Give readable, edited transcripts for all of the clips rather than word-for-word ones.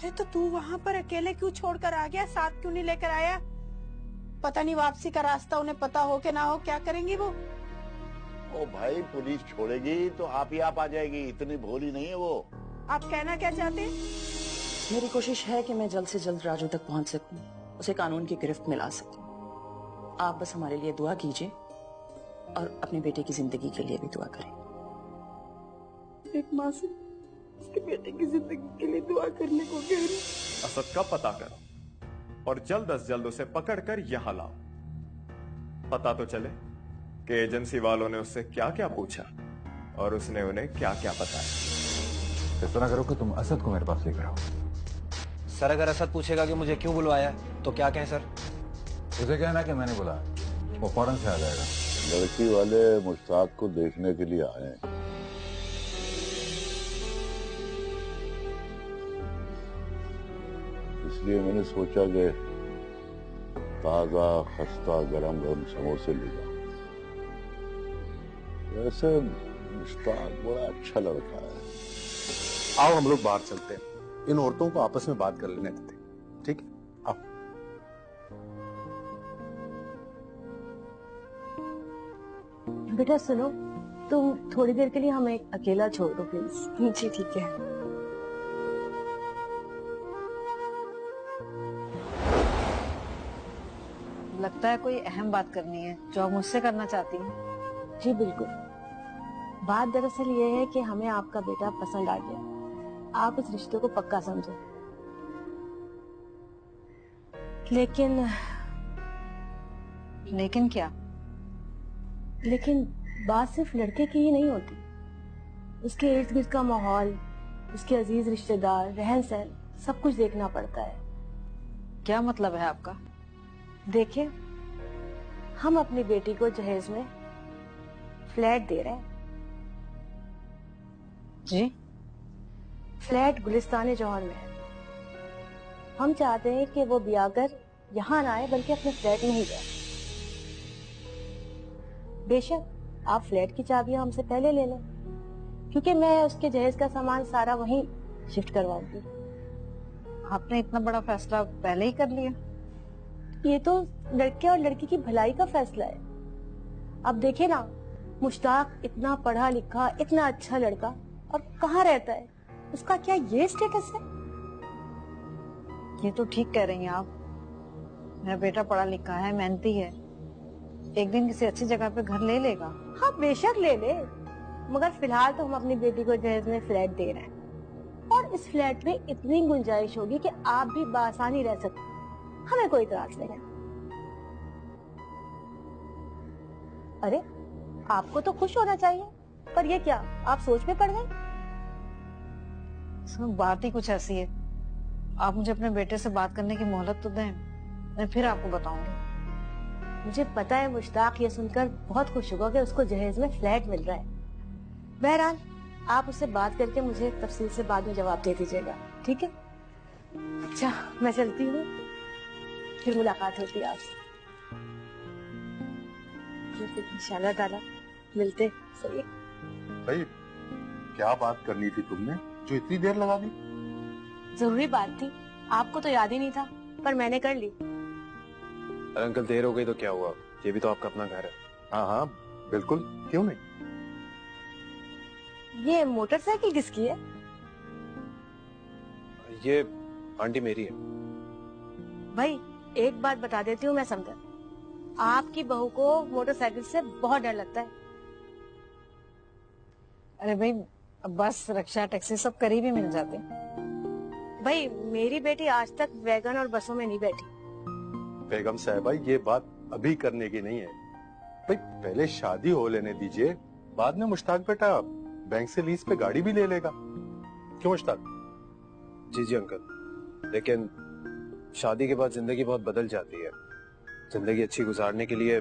अरे तो तू वहाँ पर अकेले क्यों छोड़कर आ गया, साथ क्यों नहीं लेकर आया? पता नहीं वापसी का रास्ता उन्हें पता हो कि ना हो, क्या करेंगी वो? ओ भाई, पुलिस छोड़ेगी तो आप ही आप आ जाएगी, इतनी भोली नहीं है वो। आप कहना क्या चाहते हैं? मेरी कोशिश है कि मैं जल्द से जल्द राजू तक पहुंच सकूं, उसे कानून की गिरफ्त में ला सकूं। आप बस हमारे लिए दुआ कीजिए और अपने बेटे की जिंदगी के लिए भी दुआ करें। एक माँ से उसके बेटे की जिंदगी के लिए दुआ करने को कह रही। असद का पता करो और जल्द अज जल्द उसे पकड़कर यहां लाओ। पता तो चले कि एजेंसी वालों ने उससे क्या क्या पूछा और उसने उन्हें क्या क्या बताया। ऐसा ना करो कि तुम असद को मेरे पास लेकर आओ। सर अगर असद पूछेगा कि मुझे क्यों बुलवाया है तो क्या कहें सर? उसे कहना कि मैंने बुलाया, वो फौरन से आ जाएगा। लड़की वाले मुश्ताक को देखने के लिए आए हैं। इसलिए मैंने सोचा कि ताजा खस्ता गरम गरम समोसे ले जाऊं। वैसे मुश्ताक बड़ा अच्छा लड़का है। आओ हम लोग बाहर चलते हैं, इन औरतों को आपस में बात कर लेने देते, ठीक है? आओ। बेटा सुनो, तुम थोड़ी देर के लिए हमें अकेला छोड़ दो प्लीज। जी ठीक है। लगता है कोई अहम बात करनी है जो आप मुझसे करना चाहती हैं। जी बिल्कुल। बात दरअसल ये है कि हमें आपका बेटा पसंद आ गया, आप इस रिश्ते को पक्का समझो। लेकिन क्या? लेकिन बात सिर्फ लड़के की ही नहीं होती, उसके इर्द गिर्द का माहौल, उसके अजीज रिश्तेदार, रहन सहन, सब कुछ देखना पड़ता है। क्या मतलब है आपका? देखिए, हम अपनी बेटी को जहेज में फ्लैट दे रहे हैं। जी? फ्लैट गुलिस्तान जौहर में है। हम चाहते हैं कि वो ब्याहकर यहाँ ना आए बल्कि अपने फ्लैट में ही जाए। बेशक आप फ्लैट की चाबियां हमसे पहले ले लें, क्योंकि मैं उसके जहेज का सामान सारा वहीं शिफ्ट करवाऊंगी। आपने इतना बड़ा फैसला पहले ही कर लिया? ये तो लड़के और लड़की की भलाई का फैसला है। अब देखे ना, मुश्ताक इतना पढ़ा लिखा, इतना अच्छा लड़का, और कहाँ रहता है, उसका क्या ये स्टेटस है? ये तो ठीक कह रही हैं आप। मेरा बेटा पढ़ा लिखा है, मेहनती है, एक दिन किसी अच्छी जगह पे घर ले लेगा। हाँ बेशक ले ले, मगर फिलहाल तो हम अपनी बेटी को जहेज में फ्लैट दे रहे हैं, और इस फ्लैट में इतनी गुंजाइश होगी कि आप भी बासानी रह सकते, हमें कोई इतराज नहीं है। अरे आपको तो खुश होना चाहिए, पर ये क्या, आप सोच में पड़ गए? बात ही कुछ ऐसी है। आप मुझे अपने बेटे से बात करने की मोहलत तो दें, मैं फिर आपको बताऊंगी। मुझे पता है मुश्ताक ये सुनकर बहुत खुश होगा कि उसको जहेज में फ्लैट मिल रहा है। बहरहाल आप उससे बात करके मुझे तफसील से बाद में जवाब दे दीजिएगा, ठीक है? अच्छा मैं चलती हूँ, फिर मुलाकात होती है आपसे। इंशाल्लाह ताला मिलते सही। भाई क्या बात करनी थी तुमने जो इतनी देर लगा दी? जरूरी बात थी, आपको तो याद ही नहीं था, पर मैंने कर ली। अरे अंकल देर हो गई तो क्या हुआ, ये भी तो आपका अपना घर है। हाँ हाँ बिल्कुल, क्यों नहीं। ये मोटरसाइकिल किसकी है? ये आंटी मेरी है। भाई एक बात बता देती हूँ मैं समझा, आपकी बहू को मोटरसाइकिल से बहुत डर लगता है। अरे भाई बस, रिक्शा, टैक्सी सब करीब ही मिल जाते हैं। भाई मेरी बेटी आज तक वैगन और बसों में नहीं बैठी। बेगम साहिबा ये बात अभी करने की नहीं है, भाई पहले शादी हो लेने दीजिए, बाद में मुश्ताक बेटा बैंक से लीज पे गाड़ी भी ले लेगा। क्यों मुश्ताक? जी जी अंकल, लेकिन शादी के बाद जिंदगी बहुत बदल जाती है। जिंदगी अच्छी गुजारने के लिए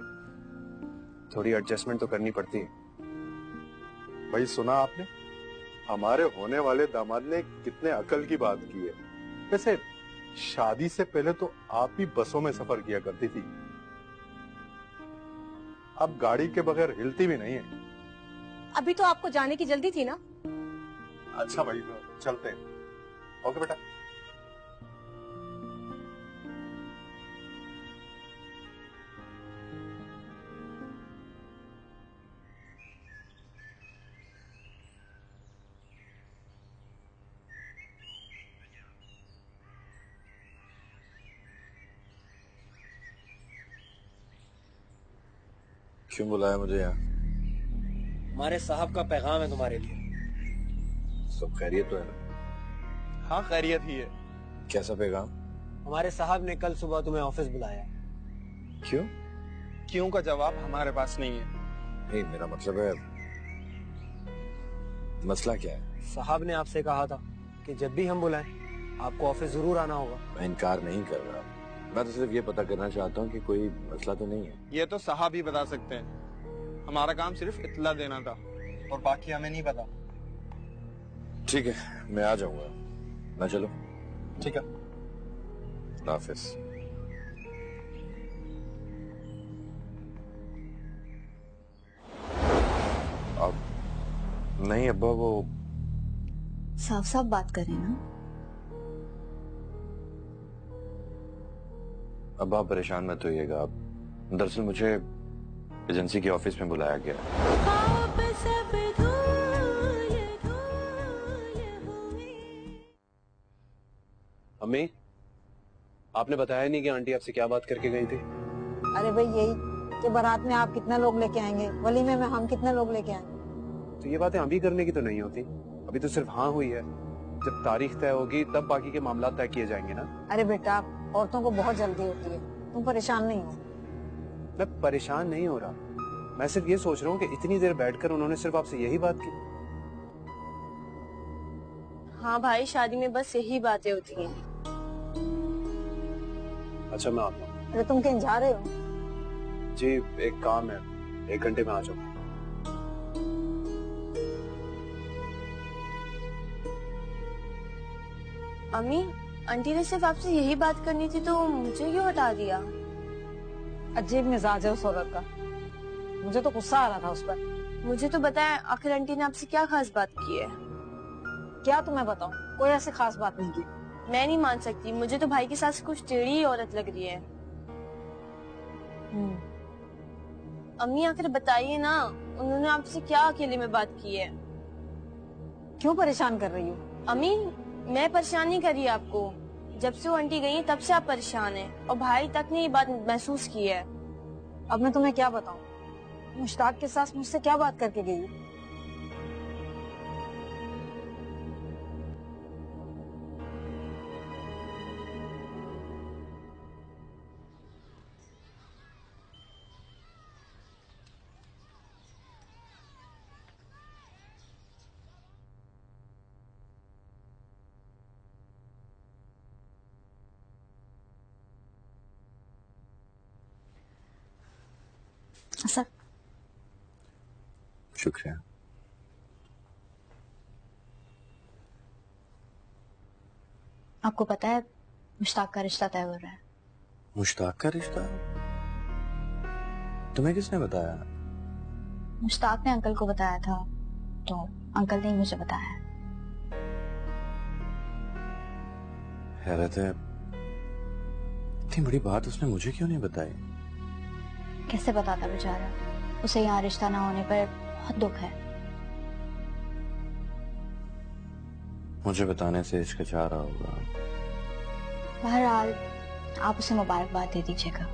थोड़ी एडजस्टमेंट तो करनी पड़ती है। भाई सुना आपने, हमारे होने वाले दामाद ने कितने अकल की बात की है। वैसे शादी से पहले तो आप ही बसों में सफर किया करती थी, अब गाड़ी के बगैर हिलती भी नहीं है। अभी तो आपको जाने की जल्दी थी ना। अच्छा भाई तो चलते हैं। ओके बेटा। क्यों बुलाया मुझे यहाँ? हमारे साहब का पैगाम है तुम्हारे लिए। सब खैरियत तो है ना? हाँ खैरियत ही है। कैसा पैगाम? हमारे साहब ने कल सुबह तुम्हें ऑफिस बुलाया। क्यों? क्यों का जवाब हमारे पास नहीं है। नहीं, मेरा मतलब है मसला क्या है? साहब ने आपसे कहा था कि जब भी हम बुलाएं आपको ऑफिस जरूर आना होगा। मैं इनकार नहीं कर रहा, मैं तो सिर्फ ये पता करना चाहता हूँ कि कोई मसला तो नहीं है। ये तो साहब ही बता सकते हैं, हमारा काम सिर्फ इत्तला देना था और बाकी हमें नहीं पता। ठीक है, मैं आ जाऊंगा। मैं चलो? ठीक है, हाफिज। अब नहीं अब्बा, वो साफ साफ बात करें ना। अब्बा आप परेशान मत होइएगा। आप दरअसल मुझे एजेंसी के ऑफिस में बुलाया गया। अम्मी, आपने बताया नहीं कि आंटी आपसे क्या बात करके गई थी? अरे भाई यही कि बारात में आप कितने लोग लेके आएंगे, वलीमे में हम कितने लोग लेके आएंगे। तो ये बातें अभी करने की तो नहीं होती, अभी तो सिर्फ हाँ हुई है। जब तारीख तय होगी तब बाकी के मामला तय किए जाएंगे ना। अरे बेटा, औरतों को बहुत जल्दी होती है, तुम परेशान नहीं हो। मैं परेशान नहीं हो रहा, मैं सिर्फ ये सोच रहा हूँ कि इतनी देर बैठकर उन्होंने सिर्फ आपसे यही बात की। हाँ भाई, शादी में बस यही बातें होती हैं। अच्छा मैं आता हूँ। अरे तुम कहीं जा रहे हो? जी एक काम है, 1 घंटे में आ जाऊँ। अम्मी, आंटी ने सिर्फ आपसे यही बात करनी थी तो मुझे क्यों हटा दिया? अजीब मिजाज है उस औरत का, मुझे तो गुस्सा आ रहा था उस पर। मुझे तो बताया, आखिर आंटी ने आपसे क्या खास बात की है? क्या तुम्हें बताऊं, कोई ऐसी खास बात नहीं की। मैं नहीं मान सकती, मुझे तो भाई के साथ कुछ टेढ़ी औरत लग रही है। अम्मी आखिर बताइए ना, उन्होंने आपसे क्या अकेले में बात की है? क्यों परेशान कर रही हो? अम्मी, मैं परेशान नहीं कर रही आपको। जब से वो आंटी गई है तब से आप परेशान हैं और भाई तक ने ये बात महसूस की है। अब मैं तुम्हें क्या बताऊं, मुश्ताक के साथ मुझसे क्या बात करके गई? सर शुक्रिया। आपको पता है मुश्ताक का रिश्ता तय हो रहा है। मुश्ताक का रिश्ता? तुम्हें किसने बताया? मुश्ताक ने अंकल को बताया था, तो अंकल ने ही मुझे बताया। हैरत है, इतनी बड़ी बात उसने मुझे क्यों नहीं बताई? कैसे बताता बेचारा, उसे यहाँ रिश्ता ना होने पर बहुत दुख है। मुझे बताने से हिचकिचा रहा होगा। बहरहाल आप उसे मुबारकबाद दे दीजिएगा।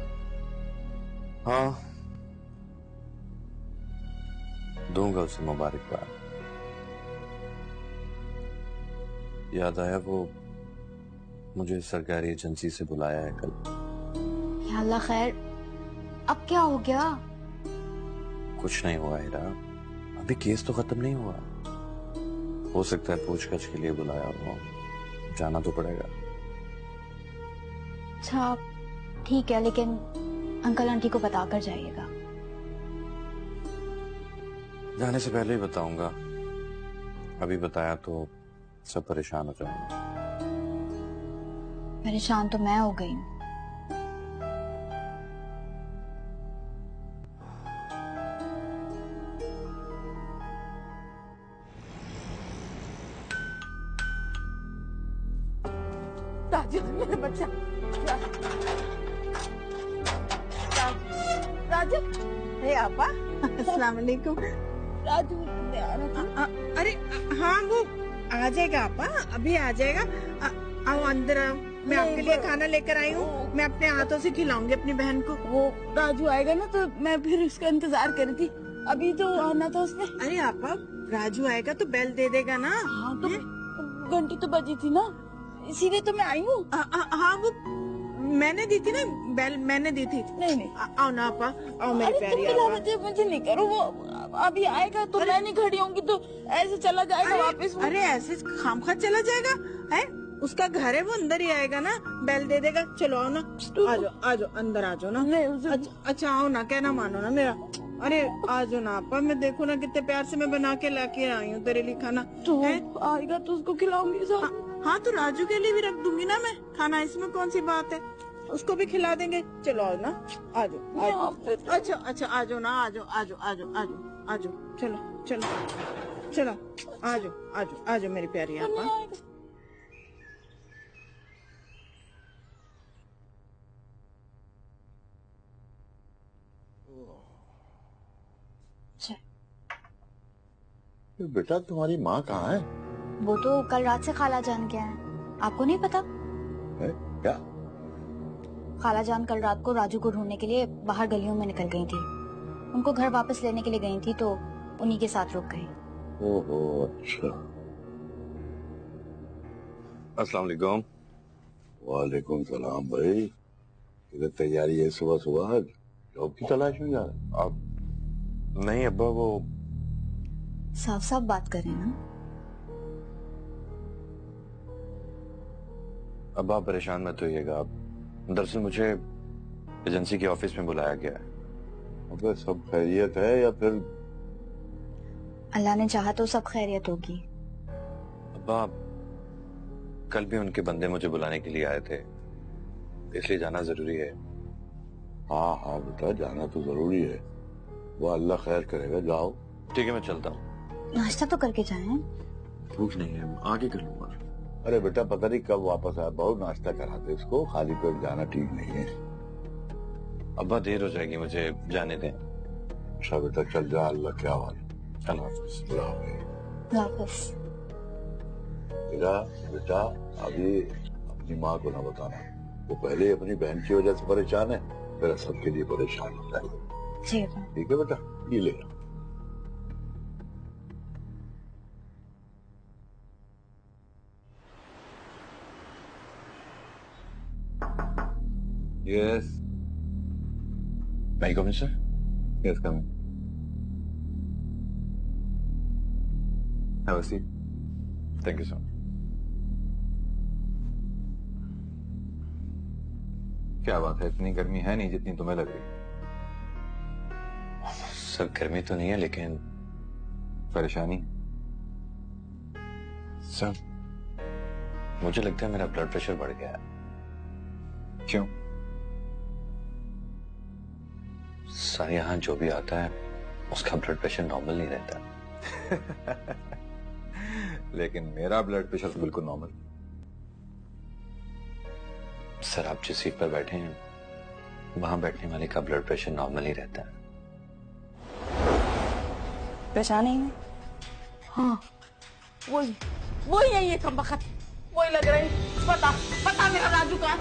हाँ, दूंगा उसे मुबारकबाद। याद आया, वो मुझे सरकारी एजेंसी से बुलाया है कल। या अल्लाह खैर, अब क्या हो गया? कुछ नहीं हुआ हीरा, अभी केस तो खत्म नहीं हुआ। हो सकता है पूछताछ के लिए बुलाया हो, जाना तो पड़ेगा। अच्छा ठीक है, लेकिन अंकल आंटी को बता कर जाइएगा। जाने से पहले ही बताऊंगा, अभी बताया तो सब परेशान हो जाएंगे। परेशान तो मैं हो गई हूँ। राजू मेरा बच्चा, राजू। हे आपा, अस्सलाम वालेकुम। राजू अरे हाँ, वो आ जाएगा आपा, अभी आ जाएगा। आओ अंदर आओ, मैं आपके लिए खाना लेकर आई हूँ, मैं अपने हाथों से खिलाऊंगी अपनी बहन को। वो राजू आएगा ना तो मैं फिर उसका इंतजार कर रही थी, अभी तो आना था उसने। अरे आपा, राजू आएगा तो बेल दे देगा ना। हाँ तो घंटी तो बजी थी ना, इसीलिए तो मैं आई हूँ। हाँ वो मैंने दी थी ना बेल, मैंने दी थी। नहीं आओ ना आपा, आओ मेरी प्यारी आपा। मुझे नहीं करो, वो अभी आएगा तो मैं नहीं खड़ी होंगी तो ऐसे चला जाएगा वापस। अरे ऐसे खामखा चला जाएगा है, उसका घर है, वो अंदर ही आएगा ना, बेल दे देगा। चलो आओ ना, आ जाओ अंदर आ जाओ ना। अच्छा आओ ना, कहना मानो ना मेरा। अरे आ जाओ ना आपा, मैं देखो ना कितने प्यार से मैं बना के लाके आई हूँ तेरे लिए खाना। तो आएगा तो उसको खिलाऊंगी सब। हाँ तो राजू के लिए भी रख दूंगी ना मैं खाना, इसमें कौन सी बात है, उसको भी खिला देंगे। चलो आओ ना, आ जाओ। अच्छा आ जाओ ना, आ जाओ, चलो आ जाओ मेरी प्यारी आपा। बेटा तुम्हारी माँ कहाँ है? वो तो कल रात से खाला जान के हैं, आपको नहीं पता? है? क्या? खाला जान कल रात को राजू को ढूंढने के लिए बाहर गलियों में निकल गई थी, उनको घर वापस लेने के लिए गई थी तो उन्हीं के साथ रुक गई। ओहो अच्छा। अस्सलाम वालेकुम। वालेकुम सलाम भाई, किधर तैयारी है सुबह सुबह, जॉब की तलाश में जा रहे आप? नहीं अब्बा, वो साफ साफ बात करें ना। अब्बा आप परेशान मत होइएगा, दरअसल मुझे एजेंसी के ऑफिस में बुलाया गया है। अबे सब खैरियत है या फिर? अल्लाह ने चाहा तो सब खैरियत होगी। अब्बा कल भी उनके बंदे मुझे बुलाने के लिए आए थे, इसलिए जाना जरूरी है। हाँ बेटा जाना तो जरूरी है, वो अल्लाह खैर करेगा, जाओ। ठीक है मैं चलता हूँ। नाश्ता तो करके जाएं। भूख नहीं है, आगे कर लूंगा। अरे बेटा पता नहीं कब वापस आए, बहुत नाश्ता कराते इसको, खाली पेट जाना ठीक नहीं है। अब्बा देर हो जाएगी, मुझे जाने दें। अच्छा बेटा चल जा, अल्लाह के हवाले। अल्लाह हाफिज। बेटा अभी अपनी माँ को ना बताना, वो पहले अपनी बहन की वजह से परेशान है, फिर सबके लिए परेशान होता है। ठीक है बेटा, ये ले। Yes. May I come in, sir? Yes, come in. Have a seat. Thank you, sir. क्या बात है, इतनी गर्मी है नहीं जितनी तुम्हें लग रही। सर गर्मी तो नहीं है लेकिन परेशानी। सर मुझे लगता है मेरा ब्लड प्रेशर बढ़ गया है। क्यों? सर यहाँ जो भी आता है उसका ब्लड प्रेशर नॉर्मल नहीं रहता। लेकिन मेरा ब्लड प्रेशर तो बिल्कुल नॉर्मल। सर आप जिस सीट पर बैठे हैं वहां बैठने वाले का ब्लड प्रेशर नॉर्मल ही रहता है। परेशानी है? हाँ वही है ये कमबख्त, वही लग रही। पता मेरा राजू का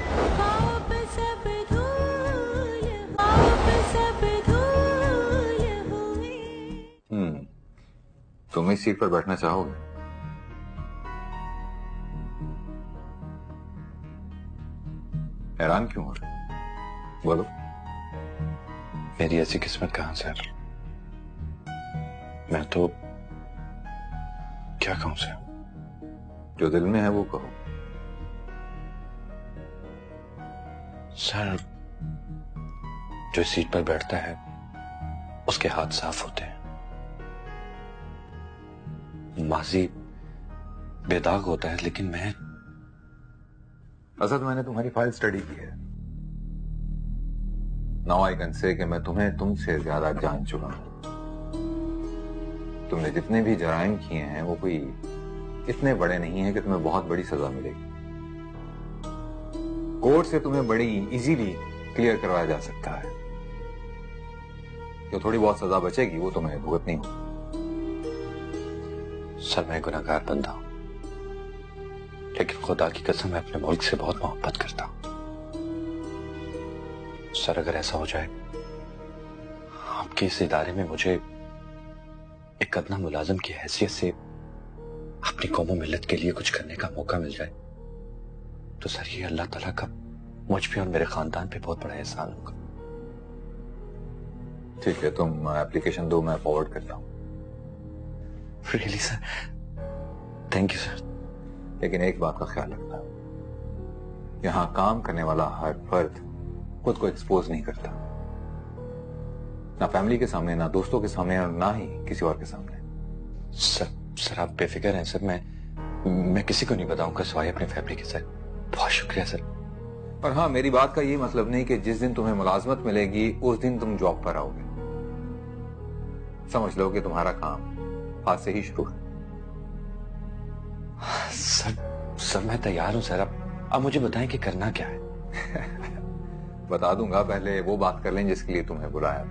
तुम इस सीट पर बैठना चाहोगे? हैरान क्यों हो रहे? बोलो। मेरी ऐसी किस्मत कहां सर, मैं तो क्या कहूं सर? जो दिल में है वो कहो। सर जो सीट पर बैठता है उसके हाथ साफ होते हैं, माजी बेदाग होता है, लेकिन मैं असद मैंने तुम्हारी फाइल स्टडी की है। नाउ आई कैन से कि मैं तुम्हें तुमसे ज्यादा जान चुका हूं। तुमने जितने भी जराइम किए हैं वो कोई इतने बड़े नहीं है कि तुम्हें बहुत बड़ी सजा मिलेगी। कोर्ट से तुम्हें बड़ी इजीली क्लियर करवाया जा सकता है। जो थोड़ी बहुत सजा बचेगी वो तुम्हें भुगतनी होगी। सर मैं गुनहगार बंदा हूं, लेकिन खुदा की कसम मैं अपने मुल्क से बहुत मोहब्बत करता हूं। सर अगर ऐसा हो जाए आपके इस इदारे में मुझे एक अदना मुलाजिम की हैसियत से अपनी कौम और मिल्लत के लिए कुछ करने का मौका मिल जाए तो सर ये अल्लाह ताला का मुझ पे और मेरे खानदान पे बहुत बड़ा एहसान होगा। ठीक है, तुम एप्लीकेशन दो, मैं फॉरवर्ड करता हूँ। Really sir, thank you sir. लेकिन एक बात का ख्याल रखना, यहाँ काम करने वाला हर फर्द खुद को एक्सपोज नहीं करता, ना फैमिली के सामने, ना दोस्तों के सामने, और ना ही किसी और के सामने। सर आप बेफिक्र हैं सर, मैं किसी को नहीं बताऊंगा सिवाय अपनी फैमिली के साथ। बहुत शुक्रिया सर। और हाँ, मेरी बात का ये मतलब नहीं कि जिस दिन तुम्हें मुलाजमत मिलेगी उस दिन तुम जॉब पर आओगे। समझ लो कि तुम्हारा काम आज से ही शुरू है। सर मैं तैयार हूं सर। अब मुझे बताएं कि करना क्या है। बता दूंगा, पहले वो बात कर लें जिसके लिए तुम्हें बुलाया।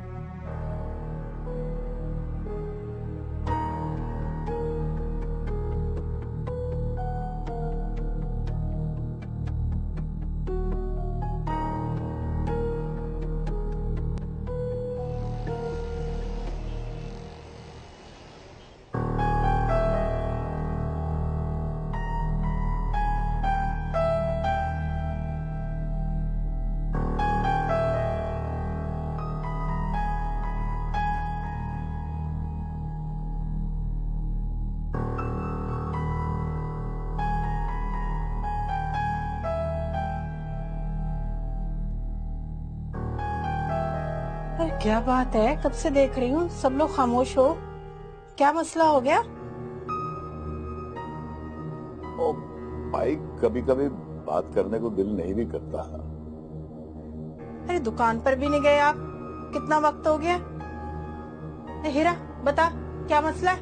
क्या बात है, कब से देख रही हूँ सब लोग खामोश हो। क्या मसला हो गया? ओ भाई, कभी कभी बात करने को दिल नहीं भी करता। अरे दुकान पर भी नहीं गए आप, कितना वक्त हो गया? हीरा बता, क्या मसला है?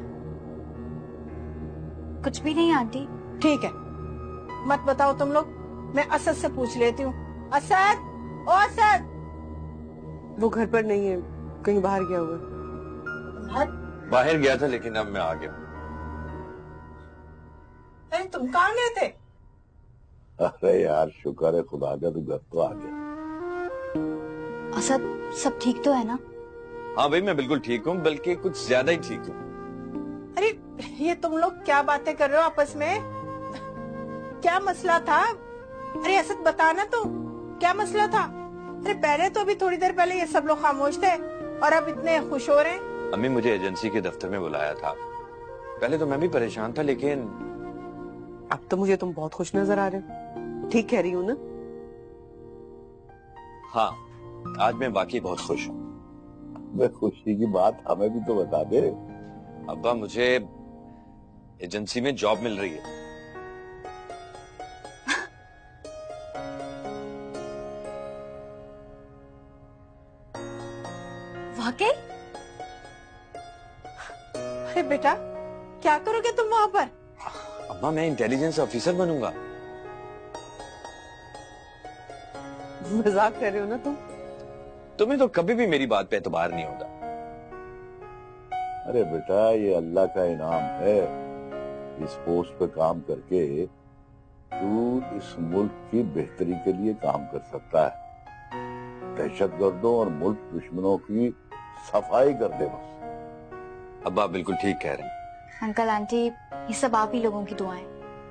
कुछ भी नहीं आंटी। ठीक है, मत बताओ तुम लोग, मैं असद से पूछ लेती हूँ। असद, ओ असद। वो घर पर नहीं है, कहीं बाहर गया हुआ। बाहर गया था लेकिन अब मैं आ गया। अरे तुम कहाँ गए थे? अरे यार शुक्र है खुदा का, तू घर तो आ गया। असद, सब ठीक तो है ना? हाँ भाई, मैं बिल्कुल ठीक हूँ, बल्कि कुछ ज्यादा ही ठीक हूँ। अरे ये तुम लोग क्या बातें कर रहे हो आपस में? क्या मसला था? अरे असद बताना तो, क्या मसला था? अरे पहले तो अभी थोड़ी देर पहले ये सब लोग खामोश थे और अब इतने खुश हो रहे हैं। अम्मी मुझे एजेंसी के दफ्तर में बुलाया था। पहले तो मैं भी परेशान था, लेकिन अब तो मुझे तुम बहुत खुश नजर आ रहे हो। ठीक कह रही हूँ ना? हाँ, आज मैं वाकई बहुत खुश हूँ। मैं खुशी की बात हमें भी तो बता दे। अब्बा, मुझे एजेंसी में जॉब मिल रही है। वाकई? अरे बेटा, क्या करोगे तुम वहाँ पर? अब्बा, मैं इंटेलिजेंस ऑफिसर बनूंगा। मजाक कर रहे हो ना तुम? तुम्हें तो कभी भी मेरी बात पे एतबार नहीं होता। अरे बेटा, ये अल्लाह का इनाम है। इस पोस्ट पे काम करके तू इस मुल्क की बेहतरी के लिए काम कर सकता है। दहशतगर्दों और मुल्क दुश्मनों की सफाई कर दे बस। अब्बा बिल्कुल ठीक कह रहे हैं। अंकल आंटी, ये सब आप ही लोगों की दुआएं।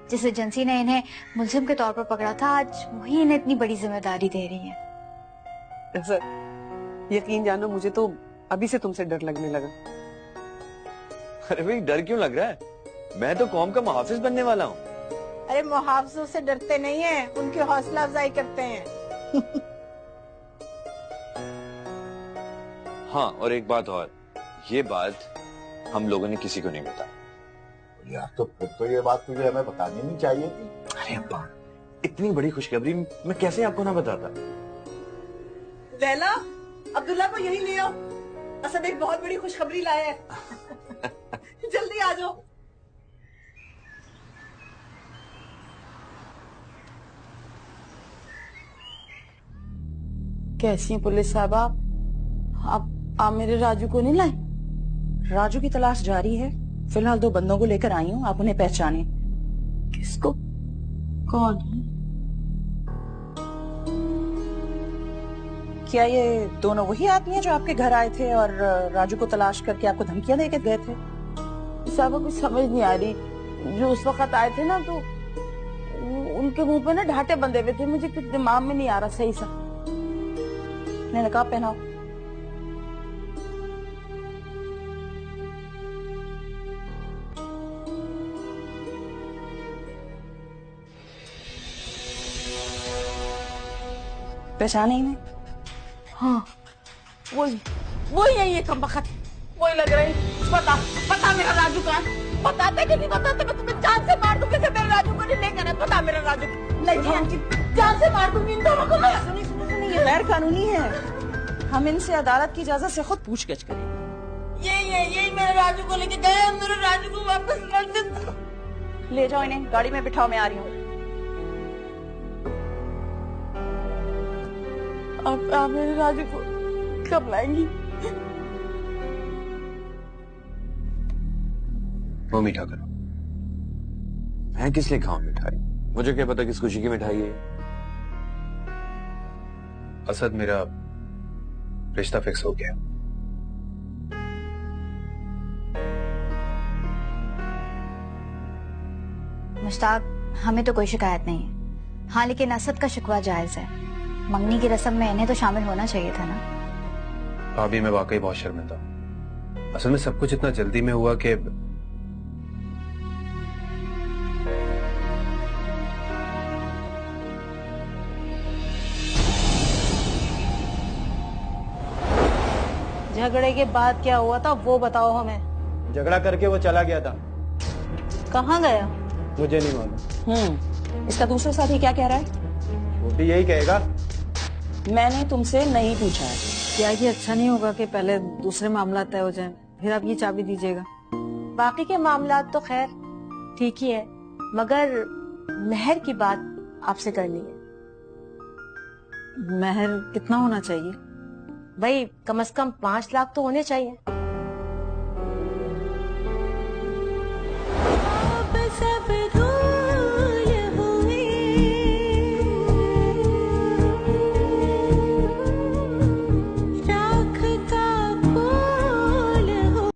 जिस एजेंसी ने इन्हें मुल्जिम के तौर पर पकड़ा था, आज वही इन्हें इतनी बड़ी जिम्मेदारी दे रही है। सर, यकीन जानो, मुझे तो अभी से तुमसे डर लगने लगा। अरे भाई, डर क्यों लग रहा है? मैं तो कौम का मुहाफिज बनने वाला हूँ। अरे मुहाफिजों से डरते नहीं है, उनकी हौसला अफजाई करते हैं। हाँ, और एक बात और, ये बात हम लोगों ने किसी को नहीं बताई। यार तो फिर तो ये बात तुझे हमें बतानी नहीं चाहिए थी। अरे अब्बा, इतनी बड़ी खुशखबरी मैं कैसे आपको ना बताता? लैला, अब्दुल्ला को यही ले आओ। असद एक बहुत बड़ी खुशखबरी लाया है। जल्दी आ जाओ। कैसी हैं पुलिस साहब आप? आप मेरे राजू को नहीं लाए? राजू की तलाश जारी है। फिलहाल 2 बंदों को लेकर आई हूँ, आप उन्हें पहचाने। किसको? कौन? क्या ये दोनों वही आदमी हैं जो आपके घर आए थे और राजू को तलाश करके आपको धमकियां देके गए थे? साहब कुछ समझ नहीं आ रही, जो उस वक्त आए थे ना तो उनके मुंह पे ना ढाटे बंधे हुए थे, मुझे कुछ दिमाग में नहीं आ रहा सही सा। नकाब पहनाओ। पहचाने ही नहीं? हाँ वही है ये कमबख्त, वही लग रही। पता मेरा राजू कहाँ? बताते कि नहीं बताते? मैं तुम्हें जान से मार दूंगी। मेरे राजू को नहीं लेकर है, पता मेरा राजू नहीं, जान से मार दूंगी इन दोनों को मैं। सुनिए, गैर कानूनी है, हम इनसे अदालत की इजाजत से खुद पूछगिछ करेंगे। यही मेरे राजू को लेके गए, मेरे राजू को वापस कर दे। ले जाओ इन्हें, गाड़ी में बिठाओ, मैं आ रही हूँ। आप मेरे राजू को कब लाएंगी? वो मीठा करो। मैं किस लिए खाऊं मिठाई? मुझे क्या पता किस खुशी की मिठाई है। असद, मेरा रिश्ता फिक्स हो गया। मुश्ताक, हमें तो कोई शिकायत नहीं है। हाँ, लेकिन असद का शिकवा जायज है। मंगनी की रस्म में इन्हें तो शामिल होना चाहिए था ना। भाभी, मैं वाकई बहुत शर्मिंदा हूं। असल में सब कुछ इतना जल्दी में हुआ कि झगड़े के बाद क्या हुआ था वो बताओ हमें। झगड़ा करके वो चला गया था। कहाँ गया? मुझे नहीं मालूम। इसका दूसरा साथी क्या कह रहा है? वो भी यही कहेगा। मैंने तुमसे नहीं पूछा है। क्या ये अच्छा नहीं होगा कि पहले दूसरे मामला तय हो जाए, फिर आप ये चाबी दीजिएगा? बाकी के मामलात तो खैर ठीक ही है, मगर मेहर की बात आपसे करनी है। मेहर कितना होना चाहिए? भाई कम से कम 5 लाख तो होने चाहिए।